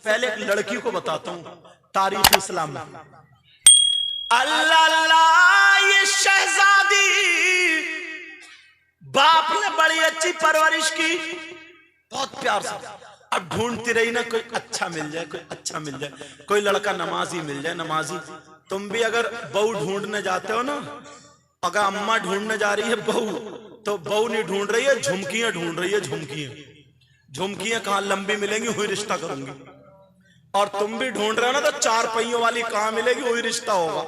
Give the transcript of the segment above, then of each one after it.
पहले एक लड़की को बताता हूं तारीख इस्लाम में। अल्लाह अल्लाह, ये शहजादी बाप ने बड़ी अच्छी परवरिश की, बहुत प्यार से। अब ढूंढती रही ना, कोई अच्छा मिल जाए, कोई अच्छा मिल जाए, कोई लड़का नमाजी मिल जाए, नमाजी। तुम भी अगर बहू ढूंढने जाते हो ना, अगर अम्मा ढूंढने जा रही है बहू, तो बहू नहीं ढूंढ रही है, झुमकियां ढूंढ रही है। झुमकियां झुमकियां कहां लंबी मिलेंगी, हुई रिश्ता करूंगी। और तुम भी ढूंढ रहे हो ना, तो 4 पहियों वाली कहां मिलेगी, वही रिश्ता होगा।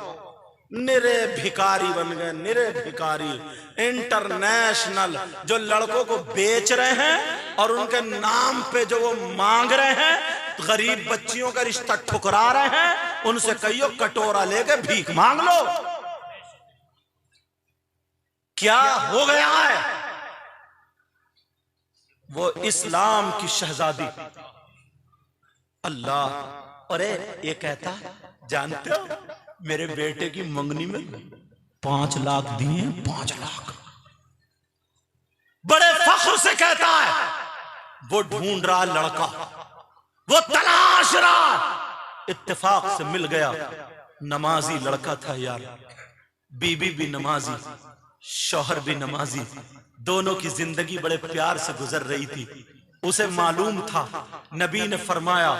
निरे भिखारी बन गए, निरे भिखारी इंटरनेशनल, जो लड़कों को बेच रहे हैं और उनके नाम पे जो वो मांग रहे हैं, गरीब बच्चियों का रिश्ता ठुकरा रहे हैं। उनसे कहियो कटोरा लेके भीख मांग लो। क्या हो गया है? वो इस्लाम की शहजादी, अल्लाह। अरे ये कहता, जानते हो मेरे बेटे की मंगनी में 5 लाख दिए, 5 लाख। बड़े फख्र से कहता है। वो ढूंढ रहा लड़का, वो तलाश रहा, इत्तेफाक से मिल गया। नमाजी लड़का था यार, बीबी भी नमाजी, शौहर भी नमाजी, दोनों की जिंदगी बड़े प्यार से गुजर रही थी। उसे मालूम था, नबी ने फरमाया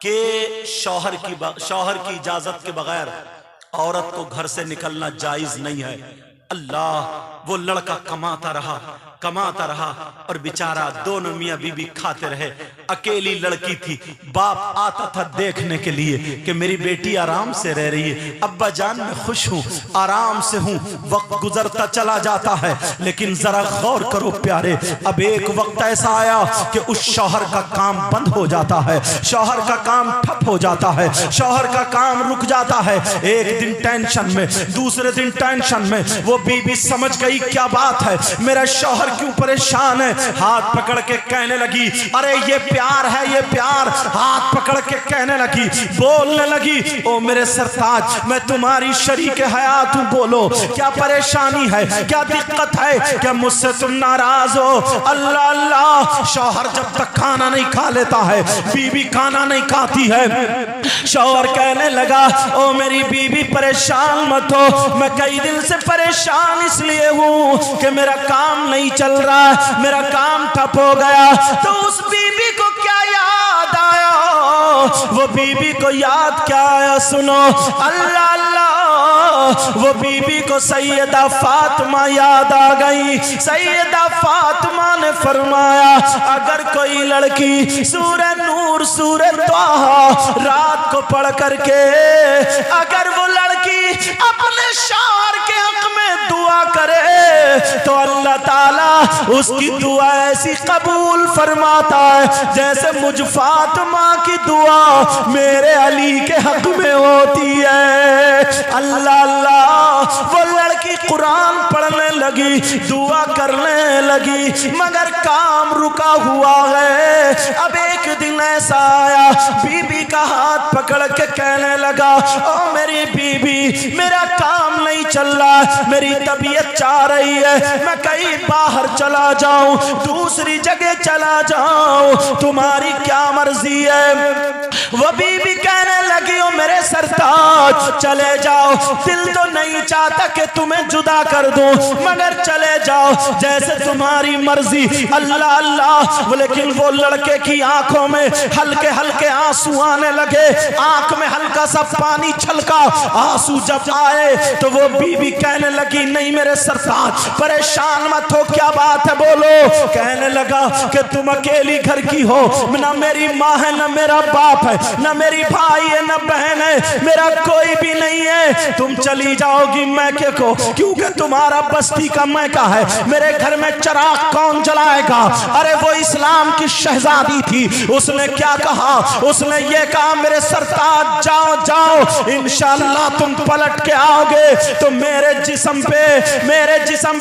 कि शौहर की इजाजत के बगैर औरत को घर से निकलना जायज नहीं है। अल्लाह, वो लड़का कमाता रहा और बेचारा दोनों मियां बीबी खाते रहे। अकेली लड़की थी, बाप आता था देखने के लिए कि मेरी बेटी आराम से रह रही है। अब्बा जान मैं खुश हूं, आराम से हूं। वक्त गुजरता चला जाता है, लेकिन जरा गौर करो प्यारे, अब एक वक्त ऐसा आया कि उस शौहर का काम बंद हो जाता है, शौहर का काम ठप हो जाता है, शौहर का काम रुक जाता है। एक दिन टेंशन में, दूसरे दिन टेंशन में, वो बीबी समझ गई क्या बात है, मेरा शौहर क्यों परेशान है। हाथ पकड़ के कहने लगी, अरे ये प्यार है, ये प्यार। हाथ पकड़ के कहने लगी, बोलने लगी, ओ मेरे सरताज, मैं तुम्हारी शरीक हयात हूं, बोलो क्या परेशानी है, क्या दिक्कत है, क्या मुझसे तुम नाराज हो? अल्लाह अल्लाह, शौहर जब तक खाना नहीं खा लेता है, बीबी खाना नहीं खाती है। शौहर कहने लगा, ओ मेरी बीबी परेशान मत हो, मैं कई दिन से परेशान इसलिए हूं कि मेरा काम नहीं चल रहा, मेरा काम ठप हो गया। तो उस बीबी को क्या याद आया? वो बीबी को याद क्या आया? सुनो, अल्लाह अल्लाह, वो बीबी को सैयदा फातिमा याद आ गई। सैयदा फातिमा ने फरमाया, अगर कोई लड़की सूरह नूर, सूरह ताहा रात को पढ़ करके अगर वो लड़की अपने शौहर के हक में दुआ करे, तो अल्लाह ताला उसकी दुआ ऐसी कबूल फरमाता है जैसे मुझ फातिमा की दुआ मेरे अली के हक में होती है। अल्लाह अल्लाह, वो लड़की कुरान पढ़ने लगी, दुआ करने लगी, मगर काम रुका हुआ है। अब एक दिन ऐसा आया, बीबी का हाथ पकड़ के कहने लगा, ओ मेरी बीबी, मेरा काम नहीं चल रहा, मेरी तबीयत चाह रही है मैं कहीं बाहर चला जाऊं, दूसरी जगह चला जाऊं, तुम्हारी क्या मर्जी है? वो बीबी कहने लगी, ओ मेरे सरताज, चले जाओ, दिल तो नहीं चाहता कि तुम्हें जुदा कर दूं, मगर चले जाओ, जैसे तुम्हारी मर्जी। अल्लाह अल्लाह, लेकिन वो लड़के की आंखों में हल्के हल्के आंसू आने लगे, आंख में हल्का सा पानी छलका। आंसू जब आए तो वो बीबी कहने लगी, नहीं मेरे सरताज परेशान मत हो, क्या बात है बोलो। कहने लगा कि तुम अकेली घर की हो, ना मेरी माँ है, ना मेरा बाप है, ना मेरी भाई है, ना बहन है, मेरा कोई भी नहीं है। तुम चली जाओगी मैके को, क्योंकि तुम्हारा बस्ती का मैका है, मेरे घर में चिराग कौन जलाएगा? अरे वो इस्लाम की शहजादी थी, उसने क्या कहा? उसने ये कहा, मेरे सरताज जाओ जाओ, इंशाअल्लाह तुम पलट के आओगे तो मेरे जिस्म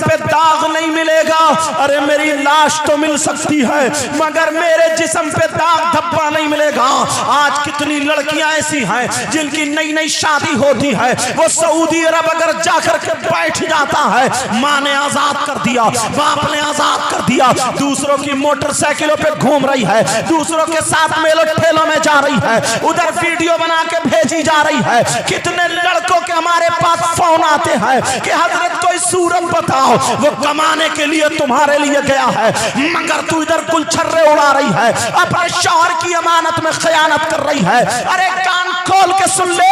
पे दाग नहीं मिलेगा। अरे मेरी लाश तो मिल सकती है, मगर मेरे जिस्म पे दाग धब्बा नहीं मिलेगा। आज कितनी लड़कियां ऐसी हैं जिनकी नई नई शादी होती है, वो सऊदी अरब अगर जाकर के बैठ जाता है, माँ ने आजाद कर दिया, बाप ने आजाद कर दिया, दूसरों की मोटरसाइकिलों पे घूम रही है, दूसरों के साथ मेलों ठेलों में जा रही है, उधर वीडियो बना के भेजी जा रही है। कितने लड़कों के हमारे पास फोन आते हैं कि हजरत कोई सूरत बताओ, वो कमाने के लिए तुम्हारे लिए गया है, मगर तू इधर गुलछर्रे उड़ा रही है, अपने शौहर की अमानत में खयानत कर रही है। अरे कान खोल के सुन ले,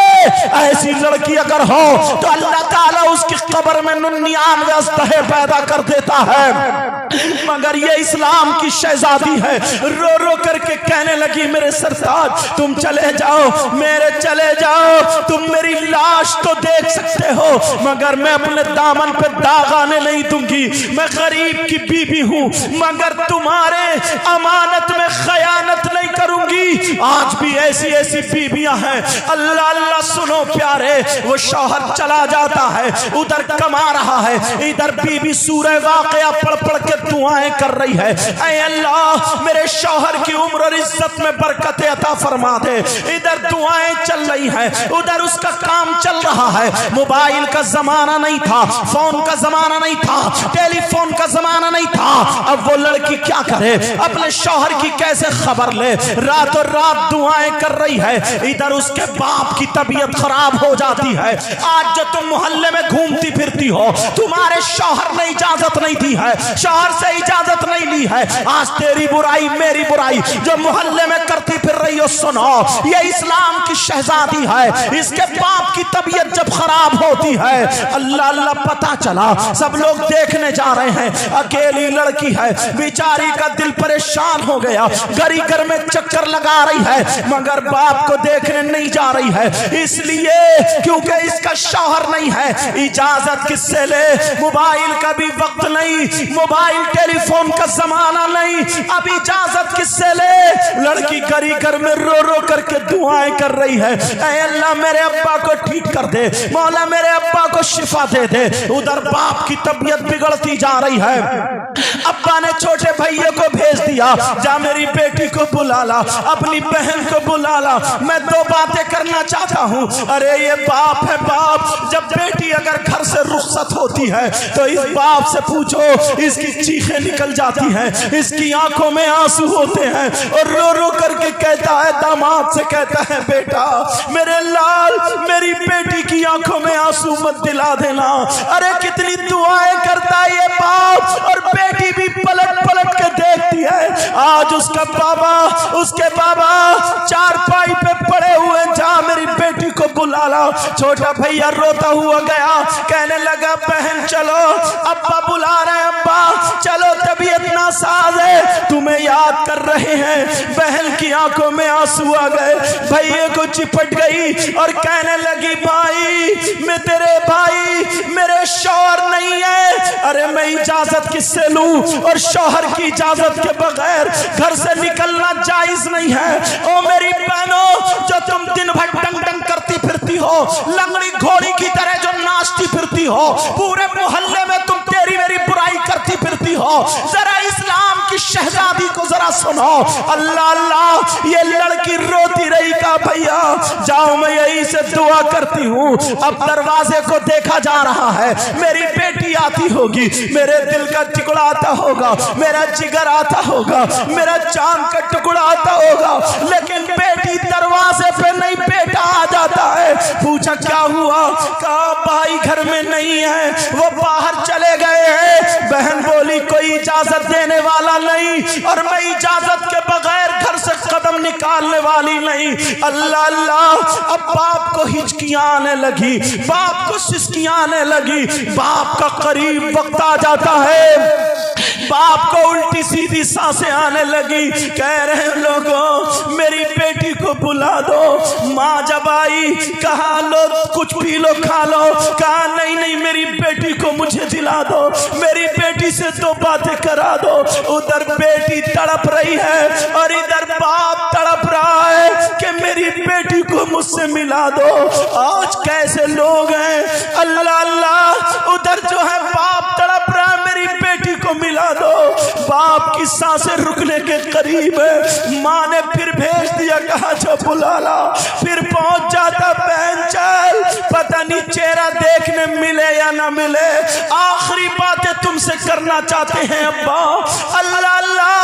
ऐसी लड़की अगर हो तो अल्लाह ताला उसकी कब्र में 99 अस्तहे पैदा कर देता है। मगर ये इस्लाम की शहजादी है, रो रो करके कहने लगी मेरे सरताज तुम चले जाओ, मेरे चले जाओ, तुम मेरी लाश तो देख सकते हो मगर मैं अपने दामन पे दाग आने नहीं दूंगी। मैं गरीब की बीबी हूं मगर तुम्हारे अमानत में खयानत नहीं करूंगी। आज भी ऐसी ऐसी बीबियां हैं, अल्लाह अल्लाह सुनो प्यारे, वो शौहर चला जाता है, उधर कमा रहा है, इधर बीबी सूरह वाक़िया पढ़ पढ़ के दुआएं कर रही है, ऐ अल्लाह मेरे शौहर की उम्र और इज्जत में बरकत अता फरमा दे। इधर दुआएं चल रही है, उधर उसका काम चल रहा है। मोबाइल का जमाना नहीं था, फोन का जमाना नहीं था, टेलीफोन का जमाना नहीं था। अब वो लड़की क्या करे, अपने शौहर की कैसे खबर ले, रातों रात दुआएं कर रही है। इधर उसके बाप की तबीयत खराब हो जाती है। आज जो तुम मोहल्ले में घूमती फिरती हो, तुम्हारे शौहर ने इजाजत नहीं दी है, शौहर से इजाजत नहीं ली है, आज तेरी बुराई मेरी बुराई जो मोहल्ले में करती फिर रही हो, सुनो ये इस्लाम की शहजादी है। इसके बाप की तबीयत जब खराब होती है, अल्लाह अल्लाह पता चला, सब लोग देखने जा रहे हैं, अकेली लड़की है, बेचारी का दिल परेशान हो गया, गरी घर में चक्कर लगा रही है मगर बाप को देखने नहीं जा रही है, इसलिए क्योंकि इसका शौहर नहीं है। इजाजत किससे ले, मोबाइल का भी वक्त नहीं, मोबाइल टेलीफोन का जमाना नहीं, अब इजाजत किससे ले। लड़की गरी घर में रो रो करके दुआएं कर रही है, ऐ अल्लाह मेरे अब्बा को ठीक कर दे, मौला मेरे अब्बा को शिफा दे दे। उधर बाप की तबीयत बिगड़ती जा रही है, अब्बा ने छोटे भैया को भेज दिया, जा मेरी बेटी को बुला ला, अपनी बहन को बुला ला, मैं 2 बातें करना चाहता हूँ। अरे ये बाप है बाप, जब बेटी अगर घर से रुखसत होती है तो इस बाप से पूछो, इसकी चीखें निकल जाती हैं, इसकी आंखों में आंसू होते हैं और रो रो करके कहता है, दामाद से कहता है बेटा मेरे लाल मेरी बेटी की आंखों में आंसू मत दिला देना। अरे कितनी दुआएं करता है ये बाप, और बेटी भी पलट पलट के देखती है। आज उसके बाबा चारपाई पे पड़े हुए, जा मेरी बेटी को बुला ला। छोटा भैया रोता हुआ गया, कहने लगा बहन चलो, अब्बा बुला रहे हैं, अब्बा चलो, तबीयत नासाज है, तुम्हें याद कर रहे हैं। बहन की आंखों में आंसू आ गए, भैया को चिपट गई और कहने लगी भाई मैं तेरे भाई, मेरे शौहर नहीं है। अरे मैं इजाजत किससे लूं, और शौहर की इजाजत के बगैर घर से निकलना जायज नहीं है। ओ मेरी बहनों, जो तुम दिन भर डंग डंग करती फिरती हो, लंगड़ी घोड़ी की तरह जो नाचती फिरती हो, पूरे मोहल्ले में तुम तेरी मेरी बुराई करती फिरती हो, जरा इस्लाम की शहजादी को जरा सुनो। अल्लाह अल्लाह ये लड़की रोती रही, का भैया जाओ मैं यहीं से दुआ करती हूँ। अब दरवाजे को देखा जा रहा है, मेरी बेटी आती होगी, मेरे दिल का टुकड़ा आता होगा, मेरा जिगर आता होगा, मेरा जान का टुकड़ा आता होगा, लेकिन बेटी दरवाजे पे नहीं, बेटा आ जाता है। पूछा क्या हुआ, कहा भाई घर में नहीं है, वो बाहर चले गए हैं। बहन बोली कोई इजाजत देने वाला नहीं, और मैं इजाजत के बगैर घर से कदम निकालने वाली नहीं। अल्लाह अल्लाह, अब बाप को हिचकियां आने लगी, बाप को सिसकियां आने लगी। बाप का करीब वक्त आ जाता है, बाप को उल्टी सीधी सांसें आने लगी, कह रहे हैं लोगों मेरी बेटी को बुला दो। माँ जब आई, कहा लो कुछ पी लो खा लो, कहा नहीं नहीं मेरी बेटी को मुझे दिला दो, मेरी बेटी से 2 बातें करा दो। उधर बेटी तड़प रही है और इधर बाप तड़प रहा है कि मेरी बेटी को मुझसे मिला दो। आज कैसे लोग हैं, अल्लाह अल्लाह, उधर जो है बाप तड़प रहा है मेरी बेटी को मिला दो। बाप की सांसें रुकने के करीब है, माँ ने फिर भेज दिया, कहा जो बुला ला। फिर पहुंच जाता, बहन चल, पता नहीं चेहरा देखने मिले या ना मिले, आखिरी बातें तुमसे करना चाहते हैं अब्बा। अल्लाह अल्लाह,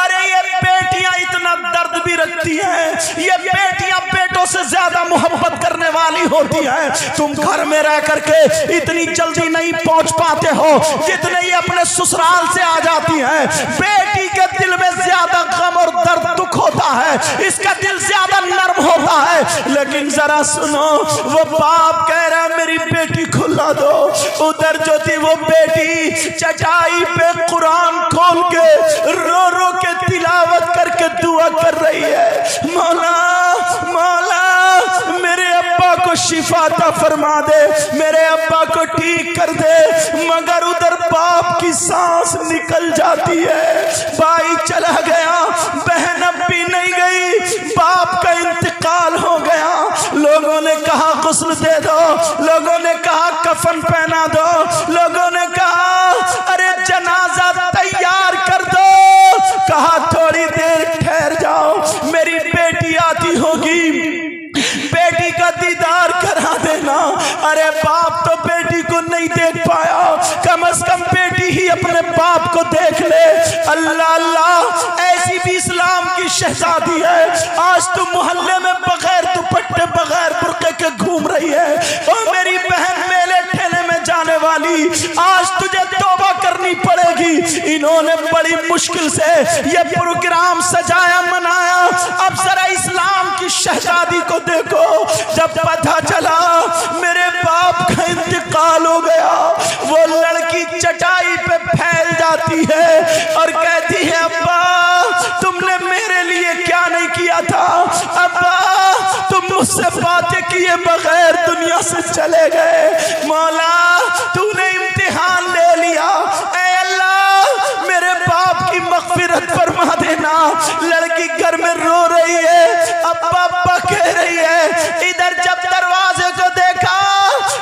अरे ये बेटियां इतना दर्द भी रखती हैं, ये बेटियां बेटों से ज्यादा मोहब्बत करने वाली होती हैं। तुम घर में रह करके इतनी जल्दी नहीं पहुंच पाते हो जितने ये अपने ससुराल से आ जाती हैं। बेटी के दिल में ज्यादा गम और दर्द दुख होता है, इसका दिल ज्यादा नर्म होता है। लेकिन जरा सुनो, वो बाप कह रहा मेरी बेटी खुला दो। उधर जो थी वो बेटी चटाई पे कुरान खोल के रो रो के तिलावत करके दुआ कर रही है, मौला मौला मेरे अब्बा को शिफा अता फरमा दे, मेरे अब्बा को ठीक कर दे। मगर उधर बाप की सांस निकल जाती है। भाई चला गया, बहन अब भी नहीं गई, बाप का इंतकाल हो गया। लोगों ने कहा गुस्ल दे दो, लोगों ने कहा कफन पहना दो, लोगों ने कहा अरे जनाजा तैयार कर दो, कहा थोड़ी देर ठहर जाओ, मेरी बेटी आती होगी, बेटी का दीदार करा देना। अरे बाप तो बेटी को नहीं देख पाया, कम से कम बेटी ही अपने बाप को देख ले। अल्लाह अल्लाह, ऐसी भी इस्लाम की शहजादी है। आज तू मोहल्ले में बगैर दुपट्टे बगैर बुर्के के घूम रही है। और मेरी बहन मेले ठेले में जाने वाली, आज तुझे तौबा करनी पड़ेगी। इन्होंने बड़ी मुश्किल से ये प्रोग्राम सजाया मनाया। अब जरा इस्लाम की शहजादी को देखो, जब पता चला मेरे बाप का इंतकाल हो गया, वो लड़की चटाई पे फैल जाती है और कहती है अब्बा तुमने मेरे लिए क्या नहीं किया था, अब्बा तुम मुझसे बातें किए बगैर दुनिया से चले गए, मौला तूने इम्तिहान ले लिया, ऐ अल्लाह मेरे बाप की मग़फ़िरत फरमा देना। लड़की घर में रो रही है, अब्बा अब्बा कह रही है। इधर जब दरवाजे को देखा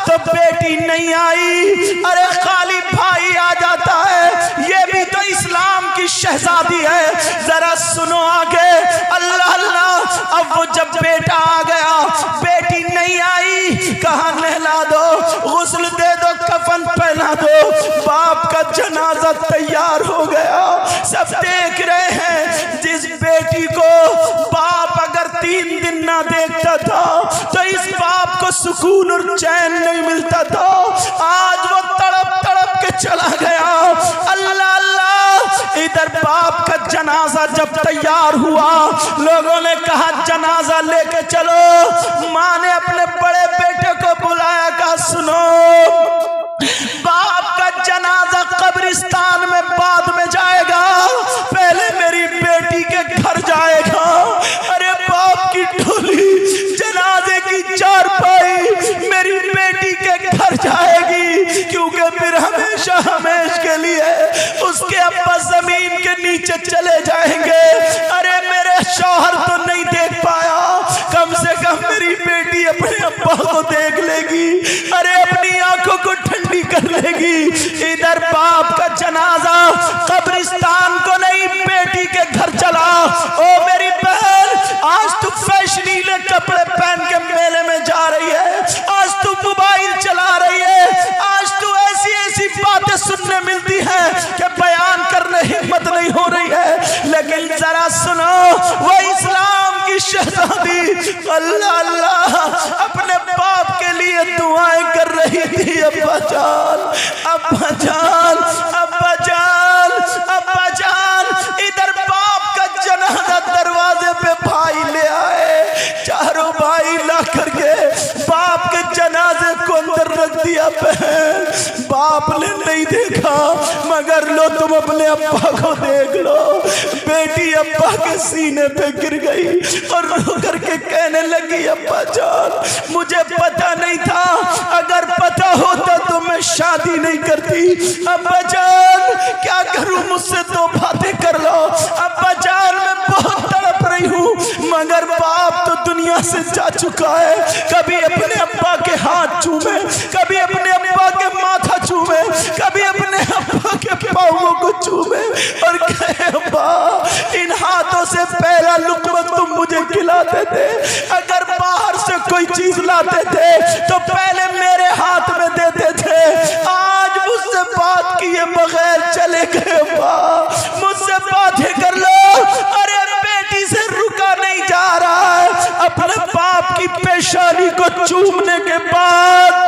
तो बेटी नहीं आई, अरे खाली भाई आ जाता है। ये भी तो इस्लाम की शहजादी है। जरा सुनो आगे, अल्लाह अल्लाह। अब वो जब बेटा आ गया, बेटी नहीं आई, कहा नहला दो, गुस्ल दे दो, कफन पहना दो। बाप का जनाजा तैयार हो गया, सब देख रहे हैं। जिस बेटी को बाप अगर 3 दिन ना देखता था तो इस बाप को सुकून और चैन नहीं मिलता था। आज वो तड़प तड़प के चला गया। अल्लाह अल्लाह, इधर बाप का जनाजा जब तैयार हुआ, लोगों ने कहा जनाजा लेके चलो। माँ ने अपने बड़े बेटे को बुलाया, कहा सुनो बाप का जनाजा कब्रिस्तान में बाद में जाएगा, पहले मेरी बेटी के घर जाएगा। अरे बाप की ढोली जनाजे की चारपाई मेरी बेटी के घर जाएगी, क्योंकि फिर हमेशा हमेश के लिए उसके अब्बा जमीन के नीचे चले जाएंगे। अरे मेरे शौहर तो नहीं देख पाया, कम से कम मेरी बेटी अपने अब्बा को देख लेगी, अरे अपनी आंखों को ठंडी कर लेगी। इधर बाप का जनाजा कब्रिस्तान को नहीं, बेटी के घर चला। ओ मेरी बहन, आज तू फैशनीले कपड़े पहन के मेले में जा रही है, आज तू मोबाइल चला रही है, आज तू ऐसी ऐसी बातें सुनने मिलती है कि बयान करने हिम्मत नहीं हो रही है। लेकिन जरा सुनो, वो इस्लाम की शहजादी अल्लाह अल्लाह अपने बाप के लिए दुआएं कर रही थी। अब्बा जान अब्बा जान अब्बा जान अब्बा जान। इधर बाप का जनाजा दरवाजे पे भाई ले आए, चारों भाई ला करके बाप के जनाजे को अंदर रख दिया। बहन बाप ने नहीं देखा, मगर लो तुम अपने अब्बा को देख लो। बेटी अब्बा के सीने पे गिर गई और रो करके कहने लगी अब्बा जान मुझे पता नहीं था, अगर पता होता तो मैं शादी नहीं करती। अब्बा जान क्या करूं, मुझसे 2 बातें कर लो। अब्बा जान मैं बहुत तड़प रही हूँ, मगर बाप तो दुनिया से जा चुका है। कभी अपने अब्बा के हाथ चूमे, कभी अपने अब्बा के माथा चूमे, कभी अपने अब्बा के पाँवों को चूमे और कहे अब्बा इन हाथों से पहला लुक़मा तुम मुझे खिलाते थे, अगर बाहर से कोई चीज लाते थे तो पहले मेरे हाथ में देते थे, आज मुझसे बात किए बगैर चले गए अब्बा, मुझसे बातें कर लो। अरे बेटी से रुका नहीं जा रहा है, अपने बाप की पेशानी को चूमने के बाद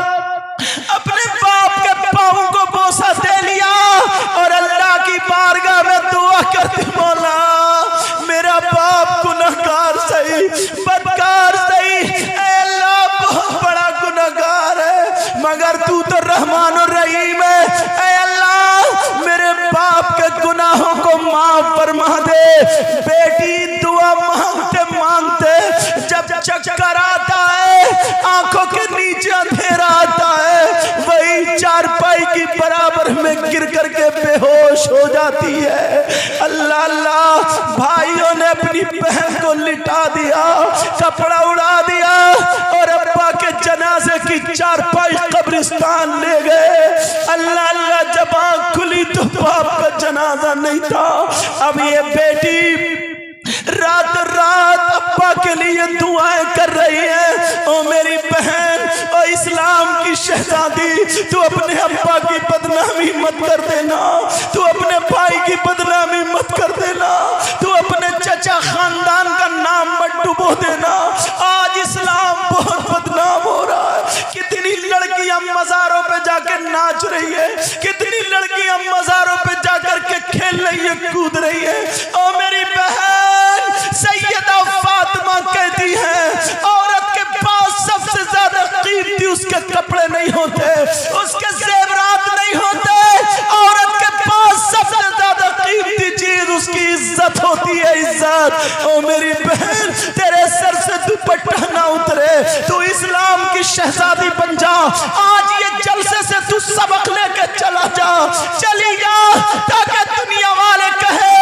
अपने बाप के पाँव को बोसा दे लिया और अल्लाह की बारगाह में दुआ करती, मौला मेरा बाप गुनहगार सही, बदकार सही, ऐ अल्लाह बहुत बड़ा गुनहगार है, मगर तू तो रहमान और रहीम है, ऐ अल्लाह मेरे बाप के गुनाहों को माफ फरमा दे। बेटी दुआ मांगते मांगते जब चक्कर आता है, आंखों के नीचे अंधेरा आता है, वही चारपाई की बराबर में गिर करके बेहोश हो जाती है। अल्लाह अल्लाह, भाइयों ने अपनी बहन को लिटा दिया, कपड़ा उड़ा दिया और अब्बा के जनाजे की चारपाई कब्रिस्तान ले गए। अल्लाह अल्लाह, जब आँख खुली तो बाप का जनाजा नहीं था। अब ये बेटी रात रात अब्बा के लिए दुआएं कर रही है। ओ मेरी बहन, ओ इस्लाम की शहजादी, तू अपने अब्बा की बदनामी मत कर देना, तू अपने भाई की बदनामी मत कर देना, तू अपने चचा खानदान का नाम मत डुबो देना। आज इस्लाम बहुत बदनाम हो रहा है। कितनी लड़कियां मज़ारों पे जाकर नाच रही है, कितनी लड़कियां मज़ारों पे जाकर के खेल रही है, कूद रही है। ओ मेरी बहन, सैयदा फातिमा कहती है औरत के पास सबसे ज्यादा कीमती उसके कपड़े नहीं होते, उसके ज़ेवरात नहीं होते, औरत के पास सबसे ज्यादा कीमती चीज उसकी इज्जत होती है, इज्जत। ओ मेरी बहन, तेरे सर से दुपट्टा ना उतरे, तू इस्लाम की शहजादी बन जा। आज ये जलसे से तू सबक लेके चला जा, चली जा, ताकि दुनिया वाले कहे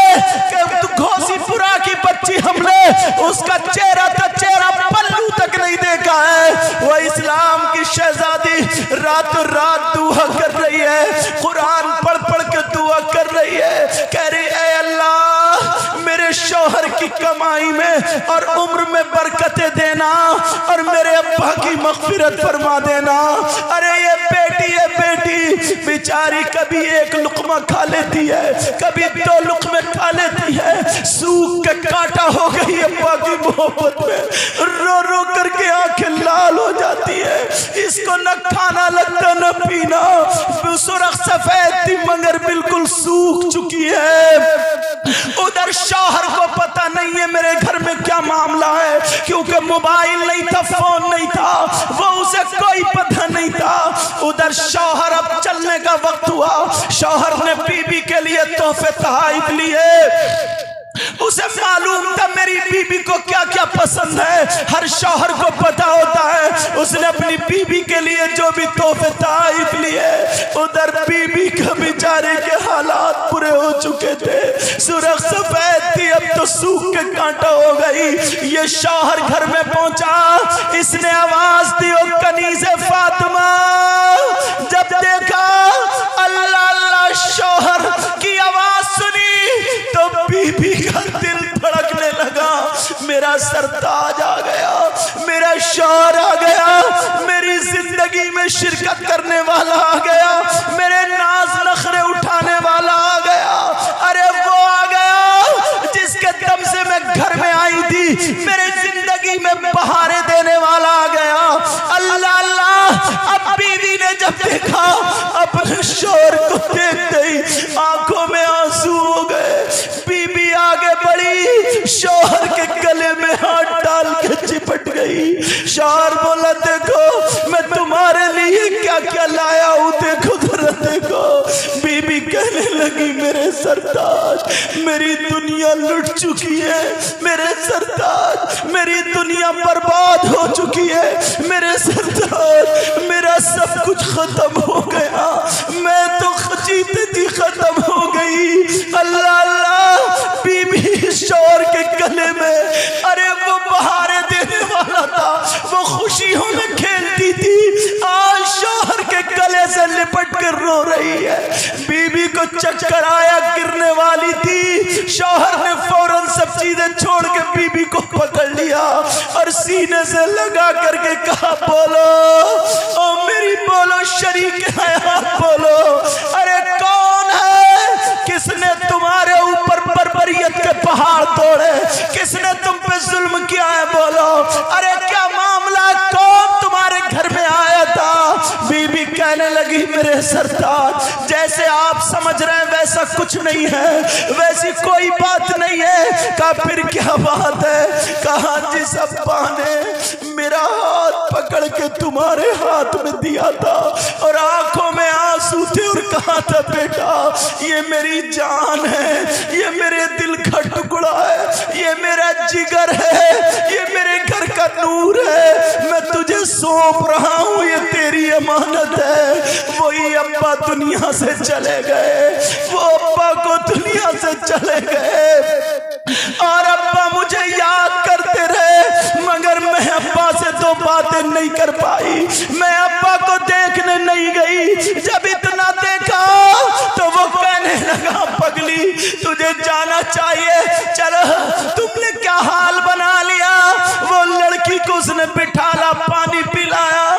कि तू घोसीपुरा की बच्ची, हमने उसका चेहरा तक, चेहरा पल्लू तक नहीं देखा है। वो इस्लाम की शहजादी रातों रात दुआ कर रही है, कुरान पढ़ पढ़ के दुआ कर रही है, कह रही है अल्लाह मेरे शौहर की कमाई में और उम्र में बरकतें देना और मेरे अब्बा की मग़फ़िरत फरमा देना। अरे ये बेटी बेचारी कभी एक लुक़मा खा लेती है, कभी दो लुक़मे खा लेती है, सूख के कांटा हो गई अब्बा की मोहब्बत में, रो रो करके आंखें लाल हो जाती है। इसको न खाना लगता न पीना, सुरख सफेद थी मगर बिल्कुल सूख चुकी है। उधर शौहर को पता नहीं है मेरे घर में क्या मामला है, क्योंकि मोबाइल नहीं था, फोन नहीं था, वो उसे कोई पता नहीं था। उधर शौहर, अब चलने का वक्त हुआ, शौहर ने बीबी के लिए तोहफे तोहफे लिए। उसे मालूम था मेरी बीबी को क्या क्या पसंद है, हर शौहर को पता होता है। उसने अपनी बीबी के लिए जो भी तोहफे तोहफे लिए, उधर बीबी का बेचारे के हालात बुरे हो चुके थे, सुरख सफेद थी, अब तो सूख के कांटा हो गई। ये शौहर घर में पहुंचा, इसने आवाज दी, ओ कनीज़े फातिमा। जब देखा अल्लाह अल्लाह शौहर की आवाज सुनी तो बीबी का दिल धड़कने लगा, मेरा सरताज आ गया, मेरा शौहर आ गया, मेरी जिंदगी में शिरकत करने वाला आ गया, मेरे नाज नखरे उठाने वाला आ गया। अरे वो आ गया जिसके दम से मैं घर में आई थी, मेरे जिंदगी में बहारें देने वाला आ गया। अल्लाह अल्लाह, अब बीवी ने जब देखा अपने शौहर को देखते ही आंखों में आंसू हो गए। बीबी आगे बढ़ी, शौहर के गले में हाथ डाल के चिपट गई। शौहर बोला, देखो मैं तुम्हारे लिए क्या क्या लाया हूं, देखो जरा देखो। बीबी कहने लगी, मेरे सरताज मेरी दुनिया लुट चुकी है, मेरे सरताज मेरी दुनिया बर्बाद हो चुकी है, मेरे सरताज मेरा सब कुछ खत्म हो गया, मैं तो जीते जी खत्म हो गई। अल्लाह अल्लाह, बीबी शौहर के गले में, अरे वो बहारें देने वाला था, वो खुशियों में खेलती थी, आज शौहर के गले से लिपट कर रो रही है। बीबी को आया गिरने वाली थी, शौहर ने फौरन सब चीजें छोड़ के बीबी को पकड़ लिया और सीने से लगा करके कहा, बोलो ओ मेरी, बोलो शरीक हयात बोलो, अरे कौन है, किसने तुम्हारे ऊपर बर्बरियत के पहाड़ तोड़े, किसने तुम पे जुल्म किया है, बोलो, अरे क्या मामला, कौन तुम्हारे घर में आया था? बीबी कहने लगी, मेरे सरदार, जैसे आप समझ रहे हैं वैसा कुछ नहीं है, वैसी कोई बात नहीं है। कहा फिर क्या बात है? कहा जिस अब्बा ने मेरा हाथ पकड़ के तुम्हारे हाथ में दिया था और आंखों में आंसू थे और कहा था, बेटा ये मेरी जान है, ये मेरे दिल का टुकड़ा है, ये मेरा जिगर है, ये मेरे घर का नूर है, मैं तुझे सौंप रहा हूं, ये तेरी अमानत है। वही अब्बा दुनिया से चले गए, वो अब्बा को दुनिया से चले गए और अब्बा मुझे याद करते रहे, मगर मैं अब्बा से दो बातें नहीं कर पाई। मैं अब्बा को देखने नहीं गई। जब इतना देखा तो वो कहने लगा, पगली तुझे जाना चाहिए, चलो। तुमने क्या हाल बना लिया? वो लड़की को उसने बिठाला, पानी पिलाया,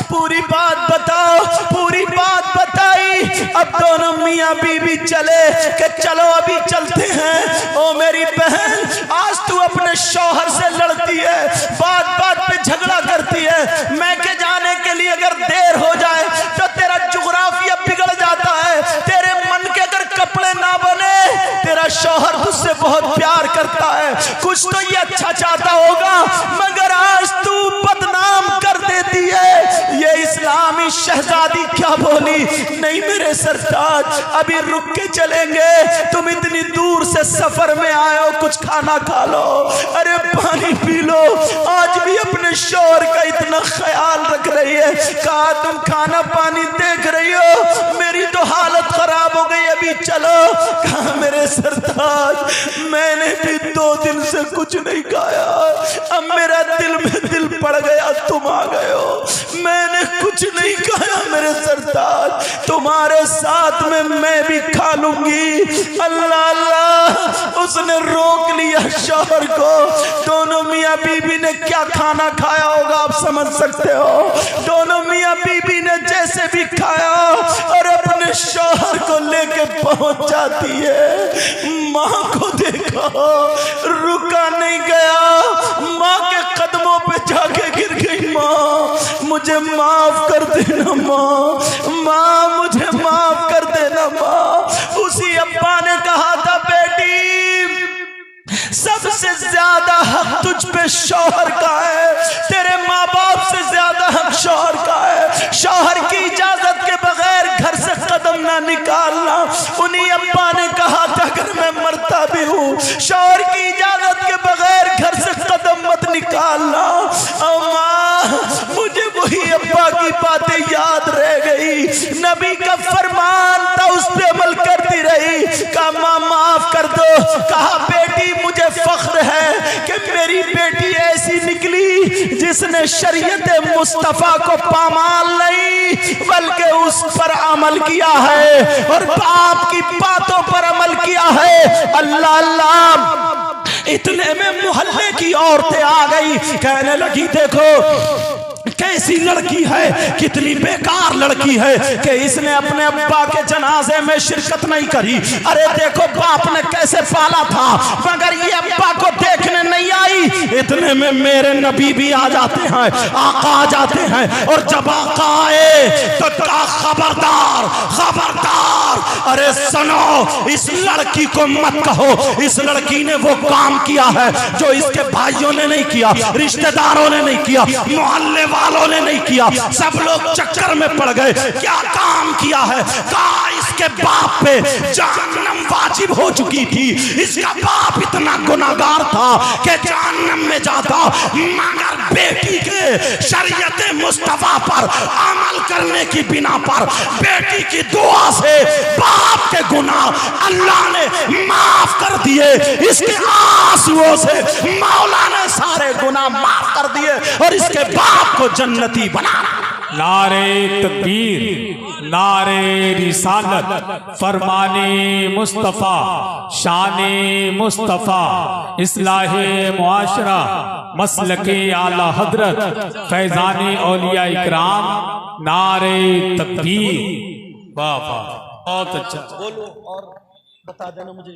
पूरी बात बताओ, पूरी बात बताई। अब दोनों मियाँ बीवी चले कि चलो अभी चलते हैं। ओ मेरी बहन, आज तू अपने शौहर से लड़ती है, बात बात पे झगड़ा करती है। मैं के जाने के लिए अगर देर हो जाए तो तेरा जुग्राफिया बिगड़ जाता है, तेरे मन के अगर कपड़े ना बने, तेरा शौहर तुझसे बहुत प्यार करता है, कुछ तो ये अच्छा चाहता होगा, मगर आज तू बदनाम कर देती है। ये इस्लामी शहजादी क्या बोली? नहीं मेरे सरताज, अभी रुक के चलेंगे, तुम इतनी दूर से सफर में आए हो, कुछ खाना खा लो, अरे पानी पी लो। आज भी अपने शौहर का इतना ख्याल रख रही है। कहा तुम खाना पानी देख रही हो, मेरी तो हालत खराब हो गई, अभी चलो। कहा मेरे सरताज, मैंने भी 2 दिन से कुछ नहीं खाया, अब मेरा दिल में दिल पड़ गया, तुम आ गए हो, मैंने कुछ नहीं खाया मेरे सरताज, तुम्हारे साथ में मैं भी खा लूंगी। अल्लाह अल्लाह, उसने रोक लिया शौहर को। दोनों मियाँ बीबी ने क्या खाना खाया होगा आप समझ सकते हो। दोनों मियाँ बीबी ने जैसे भी खाया और अपने शौहर को लेके पहुंच जाती है। माँ को देखो, रुका नहीं गया, माँ के कदमों पे जाके गिर गई। माँ मुझे माफ कर देना, माँ मुझे माफ कर देना माँ। उसी अब्बा ने कहा था, बेटी सबसे ज्यादा हक तुझ पे शौहर का है, तेरे माँ बाप से ज्यादा हक शौहर का है। शौहर की इजाजत के बगैर घर से कदम ना निकालना। उन्हीं अब्बा ने कहा था, अगर मैं मरता भी हूँ, शौहर की इजाजत के बगैर घर से कदम मत निकालना। और माँ मुझे वही अब्बा की बातें याद रह गई, नबी का फरमान था, उस पे अमल करती रही। कहा माँ माफ कर दो। कहा बेटी मुझे फख्र है कि मेरी बेटी ऐसी निकली जिसने शरीयत मुस्तफा को पामाल नहीं बल्कि उस पर अमल किया है और बाप की बातों पर अमल किया है। अल्लाह अल्लाह, इतने में मोहल्ले की औरतें आ गई, कहने लगी देखो कैसी लड़की है, कितनी बेकार लड़की है कि इसने अपने अब्बा के जनाजे में शिरकत नहीं करी। अरे देखो बाप ने कैसे पाला था, मगर ये अब्बा को देखने नहीं आई। इतने में मेरे नबी भी आ जाते हैं, आका आ जाते हैं, और जब आका आए तो खबरदार खबरदार, अरे सुनो, इस लड़की को मत कहो, इस लड़की ने वो काम किया है जो इसके भाइयों ने नहीं किया, रिश्तेदारों ने नहीं किया, मोहल्ले वालों ने नहीं किया। सब लोग चक्कर में पड़ गए। क्या काम किया है? कहा इसके बाप पे जहन्नम वाजिब हो चुकी थी, इसका बाप इतना गुनाहगार था कि जहन्नम में जाता, मगर बेटी के शरीयत मुस्तफा पर अमल करने की बिना पर बेटी की दुआ से बाप के गुनाह अल्लाह ने माफ कर दिए। इसके आंसुओं से मौला ने सारे गुनाह माफ कर दिए और इसके बाप को जन्नती बना। नारे तकबीर, नारे रिसालत, फरमाने मुस्तफ़ा, शाने मुस्तफ़ा, इस्लाहे मुआशरा, मसलके आला हजरत, फैज़ाने औलिया इकराम, नारे तकबीर। वाह वाह, बहुत अच्छा। बोलो और बता देना मुझे।